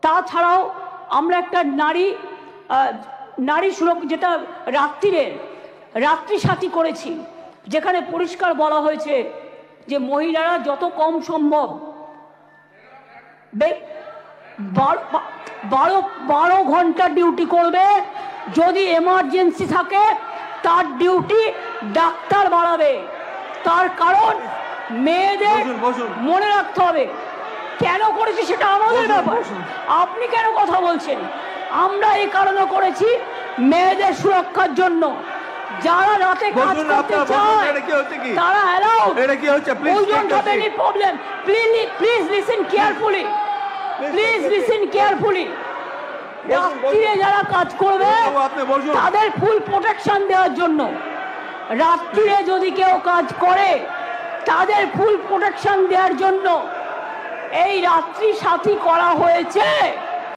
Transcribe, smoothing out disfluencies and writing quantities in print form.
তাছাড়াও আমরা একটা নারী সুরক্ষা যেটা রাত্রি সাথী করেছি, যেখানে পরিষ্কার বলা হয়েছে যে মহিলারা যত কম সম্ভব 12 ঘন্টা ডিউটি করবে। যদি এমার্জেন্সি থাকে তার ডিউটি ডাক্তার বাড়াবে। তার কারণ মেয়েদের মনে রাখতে হবে কেন করেছি সেটা আমাদের ব্যাপার, আপনি কেন কথা বলছেন? আমরা এই কারণে করেছি মেয়েদের সুরক্ষার জন্য। যারা রাতে কাজ করতে চায় তারা allowed. Any problem, please listen carefully, please listen carefully. রাত্রিরে যারা কাজ করবে তাদের ফুল প্রোটেকশন দেওয়ার জন্য, রাত্রিরে যদি কেউ কাজ করে তাদের ফুল প্রোটেকশন দেওয়ার জন্য এই রাত্রি সাথী করা হয়েছে।